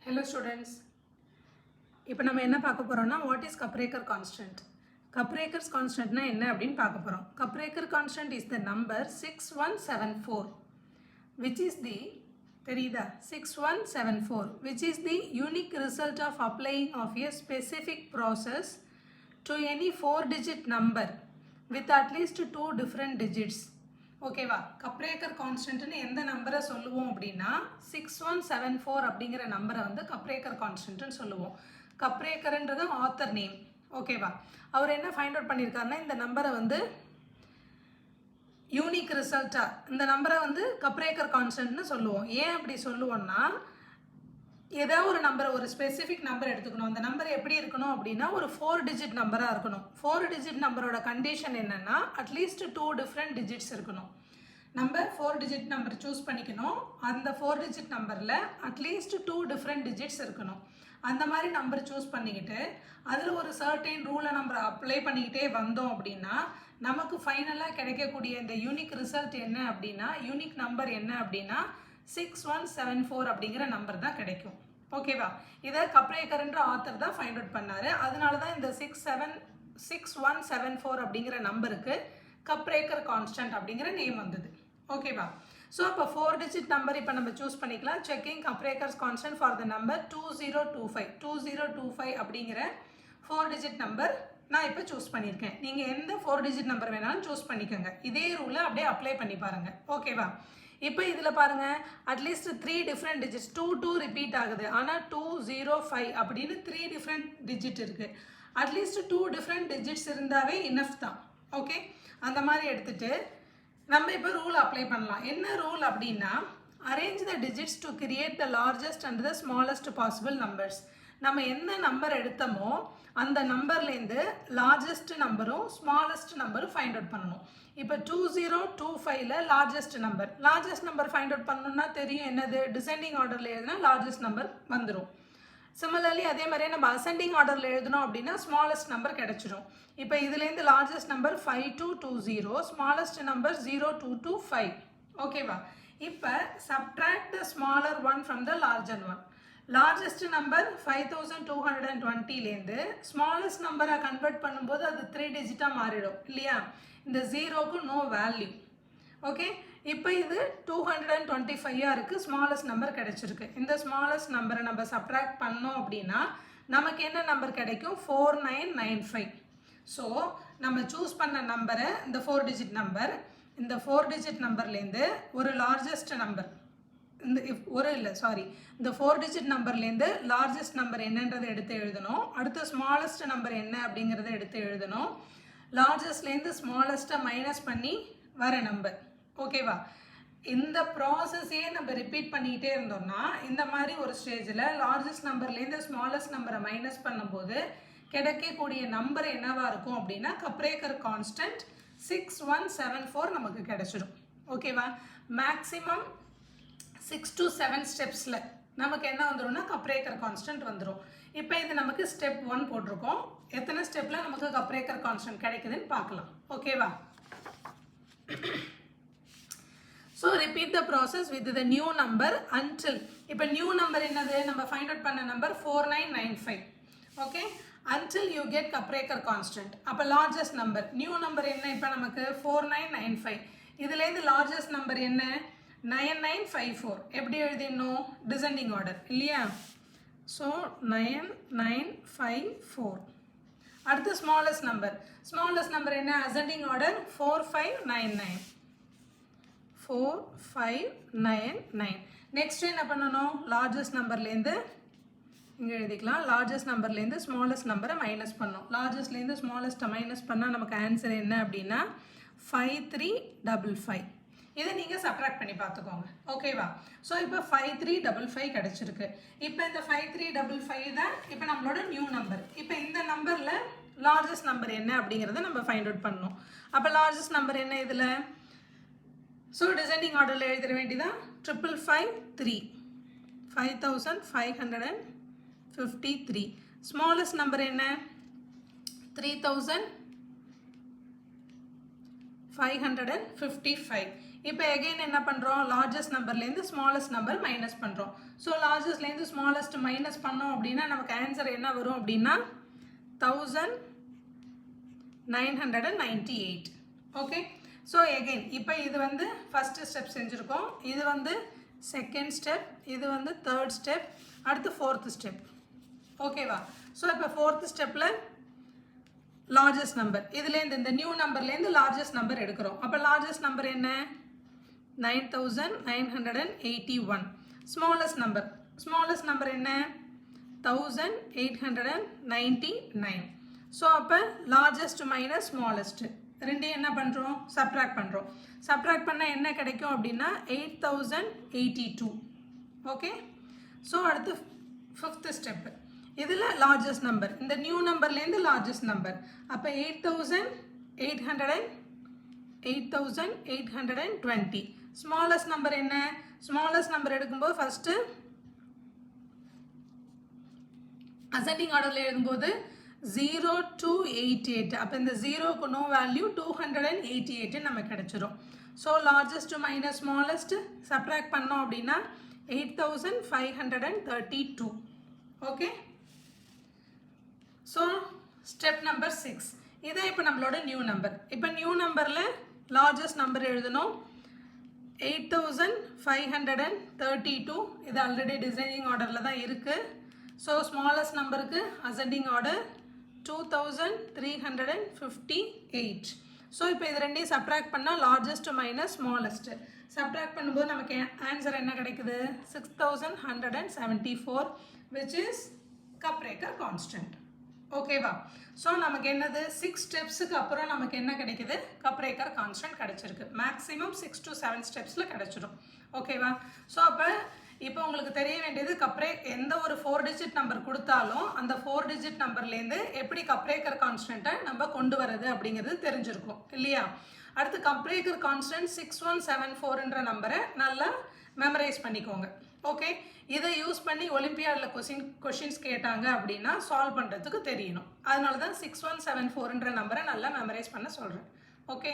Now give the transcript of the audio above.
Hello students. இப்போ நம்ம என்ன பார்க்க போறோம்னா what is Kapraker constant? Kapraker's constant னா என்ன அப்படினு பார்க்க போறோம். Kapraker constant is the number 6174 which is the தெரியுதா 6174 which is the unique result of applying of a specific process to any 4-digit number with at least 2 different digits. ஓகேவா கப்ரேக்கர் கான்ஸ்டன்ட்னு எந்த நம்பரை சொல்லுவோம் அப்படின்னா 6174 அப்படிங்கிற நம்பரை வந்து கப்ரேக்கர் கான்ஸ்டன்ட்னு சொல்லுவோம். கப்ரேக்கர்ன்றது ஆத்தர் நேம். ஓகேவா அவர் என்ன ஃபைண்ட் அவுட் பண்ணியிருக்காருன்னா இந்த நம்பரை வந்து யூனிக் ரிசல்ட்டாக இந்த நம்பரை வந்து கப்ரேக்கர் கான்ஸ்டன்ட்னு சொல்லுவோம். ஏன் அப்படி சொல்லுவோம்னா ஏதாவது ஒரு நம்பரை ஒரு ஸ்பெசிஃபிக் நம்பர் எடுத்துக்கணும். அந்த நம்பர் எப்படி இருக்கணும் அப்படின்னா ஒரு 4 டிஜிட் நம்பராக இருக்கணும். 4 டிஜிட் நம்பரோட கண்டிஷன் என்னென்னா அட்லீஸ்ட் 2 டிஃப்ரெண்ட் டிஜிட்ஸ் இருக்கணும். நம்ம 4 டிஜிட் நம்பர் சூஸ் பண்ணிக்கணும். அந்த 4 டிஜிட் நம்பரில் அட்லீஸ்ட் 2 டிஃப்ரெண்ட் டிஜிட்ஸ் இருக்கணும். அந்த மாதிரி நம்பர் சூஸ் பண்ணிக்கிட்டு அதில் ஒரு சர்டைன் ரூலை நம்ம அப்ளை பண்ணிக்கிட்டே வந்தோம் அப்படின்னா நமக்கு ஃபைனலாக கிடைக்கக்கூடிய இந்த யூனிக் ரிசல்ட் என்ன அப்படின்னா யூனிக் நம்பர் என்ன அப்படின்னா 6174 அப்படிங்கிற நம்பர் தான் கிடைக்கும். ஓகேவா இதை கப்ரேக்கர்ன்ற ஆத்தர் தான் ஃபைண்ட் அவுட் பண்ணாரு. அதனால தான் இந்த 6174 அப்படிங்கிற நம்பருக்கு கப்ரேக்கர் கான்ஸ்டன்ட் அப்படிங்கிற நேம் வந்தது. ஓகேவா ஸோ இப்போ 4 டிஜிட் நம்பர் இப்போ நம்ம சூஸ் பண்ணிக்கலாம். Checking Kaprekar's constant for the number 2025 அப்படிங்கிற 4 டிஜிட் நம்பர் நான் இப்போ சூஸ் பண்ணியிருக்கேன். நீங்கள் எந்த 4 டிஜிட் நம்பர் வேணாலும் சூஸ் பண்ணிக்கோங்க. இதே ரூலை அப்படியே அப்ளை பண்ணி பாருங்கள். ஓகேவா இப்போ இதில் பாருங்கள் அட்லீஸ்ட் 3 டிஃப்ரெண்ட் டிஜிட்ஸ் 2 ரிப்பீட் ஆகுது. ஆனால் 205 அப்படின்னு 3 டிஃப்ரெண்ட் டிஜிட் இருக்குது. அட்லீஸ்ட் 2 டிஃப்ரெண்ட் டிஜிட்ஸ் இருந்தாவே இனஃப் தான். ஓகே அந்த மாதிரி எடுத்துகிட்டு நம்ம இப்போ ரூல் அப்ளை பண்ணலாம். என்ன ரூல் அப்படின்னா arrange the digits to create the largest and the smallest possible numbers. நம்ம எந்த நம்பர் எடுத்தோமோ அந்த நம்பர்லேருந்து லார்ஜஸ்ட் நம்பரும் ஸ்மாலஸ்ட் நம்பரும் ஃபைண்ட் அவுட் பண்ணணும். இப்போ 2025ல் லார்ஜஸ்ட் நம்பர் ஃபைண்ட் அவுட் பண்ணணும்னா தெரியும் என்னது டிசெண்டிங் ஆர்டரில் எழுதுனா லார்ஜஸ்ட் நம்பர் வந்துடும். சிமிலர்லி அதே மாதிரியே நம்ம அசெண்டிங் ஆர்டரில் எழுதணும் அப்படின்னா ஸ்மாலஸ்ட் நம்பர் கிடச்சிடும். இப்போ இதுலேருந்து லார்ஜஸ்ட் நம்பர் 5220 ஸ்மாலஸ்ட் நம்பர் 0225. ஓகேவா இப்போ subtract the smaller one from the larger one. Largest number 5220லேருந்து ஸ்மாலஸ்ட் நம்பரை கன்வெர்ட் பண்ணும்போது அது 3 டிஜிட்டாக மாறிடும் இல்லையா. இந்த 0க்கு நோ வேல்யூ. ஓகே இப்போ இது 225 இருக்குது. ஸ்மாலஸ்ட் நம்பர் கிடைச்சிருக்கு. இந்த ஸ்மாலஸ்ட் நம்பரை நம்ம சப்ட்ராக்ட் பண்ணோம் அப்படின்னா நமக்கு என்ன நம்பர் கிடைக்கும் 4995. ஸோ நம்ம சூஸ் பண்ண நம்பரை இந்த 4 டிஜிட் நம்பர் இந்த 4 டிஜிட் நம்பர்லேருந்து ஒரு லார்ஜஸ்ட் நம்பர் இந்த இந்த 4 டிஜிட் நம்பர்லேருந்து லார்ஜஸ்ட் நம்பர் என்னன்றதை எடுத்து எழுதணும். அடுத்து ஸ்மாலஸ்ட் நம்பர் என்ன அப்படிங்கிறத எடுத்து எழுதணும். லார்ஜஸ்ட்லேருந்து ஸ்மாலஸ்ட்டை மைனஸ் பண்ணி வர நம்பர். ஓகேவா இந்த ப்ராசஸே நம்ம ரிப்பீட் பண்ணிக்கிட்டே இருந்தோம்னா இந்த மாதிரி ஒரு ஸ்டேஜில் லார்ஜஸ்ட் நம்பர்லேருந்து ஸ்மாலஸ்ட் நம்பரை மைனஸ் பண்ணும்போது கிடைக்கக்கூடிய நம்பர் என்னவாக இருக்கும் அப்படின்னா கப்ரேக்கர் கான்ஸ்டன்ட் 6174 நமக்கு கிடைச்சிடும். ஓகேவா மேக்ஸிமம் 6 to 7 ஸ்டெப்ஸில் நமக்கு என்ன வந்துடும்னா கப்ரேக்கர் கான்ஸ்டன்ட் வந்துடும். இப்போ இது நமக்கு ஸ்டெப் 1 போட்டிருக்கோம். எத்தனை ஸ்டெப்பில் நமக்கு கப்ரேக்கர் கான்ஸ்டன்ட் கிடைக்குதுன்னு பார்க்கலாம். ஓகேவா so repeat the process with the new number until இப்போ நியூ நம்பர் என்னது நம்ம ஃபைண்ட் அவுட் பண்ண number 4995. Okay until you get Kaprekar constant. அப்போ லார்ஜஸ்ட் நம்பர் நியூ நம்பர் என்ன இப்போ நமக்கு 4995. இதுலேருந்து லார்ஜஸ்ட் நம்பர் என்ன 9954. எப்படி எழுதிடணும் டிசெண்டிங் ஆர்டர் இல்லையா. ஸோ 9954. அடுத்து ஸ்மாலஸ்ட் நம்பர் என்ன அசெண்டிங் ஆர்டர் 4599. நெக்ஸ்ட் என்ன பண்ணணும் லார்ஜஸ்ட் நம்பர்லேருந்து இங்கே எழுதிக்கலாம். லார்ஜஸ்ட் நம்பர்லேருந்து ஸ்மாலஸ்ட் நம்பரை மைனஸ் பண்ணணும். லார்ஜஸ்ட்லேருந்து ஸ்மாலஸ்ட்டை மைனஸ் பண்ணால் நமக்கு ஆன்சர் என்ன அப்படின்னா 5355. இதை நீங்கள் சப்ட்ராக்ட் பண்ணி பார்த்துக்கோங்க. ஓகேவா ஸோ இப்போ 5355 கிடச்சிருக்கு. இப்போ இந்த 5355 தான் இப்போ நம்மளோட நியூ நம்பர். இப்போ இந்த நம்பரில் லார்ஜஸ்ட் நம்பர் என்ன அப்படிங்கிறத நம்ம ஃபைண்ட் அவுட் பண்ணணும். அப்போ லார்ஜஸ்ட் நம்பர் என்ன இதில் ஸோ டிசெண்டிங் ஆர்டரில் எழுதிட வேண்டியதான் 5553 5553. ஸ்மாலஸ்ட் நம்பர் என்ன 3555. இப்போ again என்ன பண்ணுறோம், லார்ஜஸ்ட் நம்பர்லேருந்து ஸ்மாலஸ்ட் நம்பர் மைனஸ் பண்ணுறோம். ஸோ லார்ஜஸ்ட்லேருந்து ஸ்மாலஸ்ட் மைனஸ் பண்ணோம் அப்படின்னா நமக்கு ஆன்சர் என்ன வரும் அப்படின்னா 1998. ஓகே, ஸோ again இப்போ இது வந்து ஃபஸ்ட்டு ஸ்டெப் செஞ்சுருக்கோம், இது வந்து செகண்ட் ஸ்டெப், இது வந்து தேர்ட் ஸ்டெப், அடுத்து ஃபோர்த்து ஸ்டெப். ஓகேவா? ஸோ இப்போ ஃபோர்த்து ஸ்டெப்பில் லார்ஜஸ்ட் நம்பர், இதுலேருந்து இந்த நியூ நம்பர்லேருந்து லார்ஜஸ்ட் நம்பர் எடுக்கிறோம். அப்போ லார்ஜஸ்ட் நம்பர் என்ன, 9981. ஸ்மாலஸ்ட் நம்பர் என்ன, 1899. ஸோ அப்போ லார்ஜஸ்ட் மைனஸ் ஸ்மாலஸ்ட் ரெண்டையும் என்ன பண்ணுறோம், சப்ட்ராக்ட் பண்ணுறோம். சப்ட்ராக்ட் பண்ணால் என்ன கிடைக்கும் அப்படின்னா 8082. ஓகே, ஸோ அடுத்து ஃபிஃப்த்து ஸ்டெப்பு, இதில் லார்ஜஸ்ட் நம்பர், இந்த நியூ நம்பர்லேருந்து லார்ஜஸ்ட் நம்பர். அப்போ 8820. ஸ்மாலஸ்ட் நம்பர் என்ன, ஸ்மாலஸ்ட் நம்பர் எடுக்கும்போது ஃபஸ்ட்டு அசெண்டிங் ஆர்டரில் எழுதும்போது 0288. அப்போ இந்த ஜீரோக்கு நோ வேல்யூ 288 நமக்கு கிடைச்சிரும். So largest minus smallest subtract பண்ணோம் அப்படின்னா 8532. Okay, so step number 6. இதே இப்போ நம்மளோட நியூ நம்பர். இப்போ நியூ நம்பரில் லார்ஜஸ்ட் நம்பர் எழுதணும் 8532. இது ஆல்ரெடி டிசைனிங் ஆர்டரில் தான் இருக்குது. ஸோ ஸ்மாலஸ்ட் நம்பருக்கு அசெண்டிங் ஆர்டர் 2358. ஸோ இப்போ இது ரெண்டையும் சப்ட்ராக்ட் பண்ணால் லார்ஜஸ்ட் மைனஸ் ஸ்மாலஸ்ட் சப்ட்ராக்ட் பண்ணும்போது நமக்கு ஆன்சர் என்ன கிடைக்குது, 6174, விச் இஸ் கப்ரேக்கர் கான்ஸ்டன்ட். ஓகேவா? ஸோ நமக்கு என்னது 6 ஸ்டெப்ஸுக்கு அப்புறம் நமக்கு என்ன கிடைக்குது, கப்ரேக்கர் கான்ஸ்டன்ட் கிடைச்சிருக்கு. மேக்ஸிமம் 6 to 7 ஸ்டெப்ஸில் கிடைச்சிடும். ஓகேவா? ஸோ அப்போ இப்போ உங்களுக்கு தெரிய வேண்டியது எந்த ஒரு 4 டிஜிட் நம்பர் கொடுத்தாலும் அந்த 4 டிஜிட் நம்பர்லேருந்து எப்படி கப்ரேக்கர் கான்ஸ்டன்ட்டை நம்ம கொண்டு வரது அப்படிங்கிறது தெரிஞ்சிருக்கும் இல்லையா? அடுத்து கப்ரேக்கர் கான்ஸ்டன்ட் 6174ன்ற நம்பரை நல்லா மெமரைஸ் பண்ணிக்கோங்க. ஓகே, இதை யூஸ் பண்ணி ஒலிம்பியாடில் கொஷின்ஸ் கேட்டாங்க அப்படின்னா சால்வ் பண்ணுறதுக்கு தெரியணும். அதனால தான் 6174ன்ற நம்பரை நல்லா மெமரைஸ் பண்ண சொல்கிறேன். ஓகே.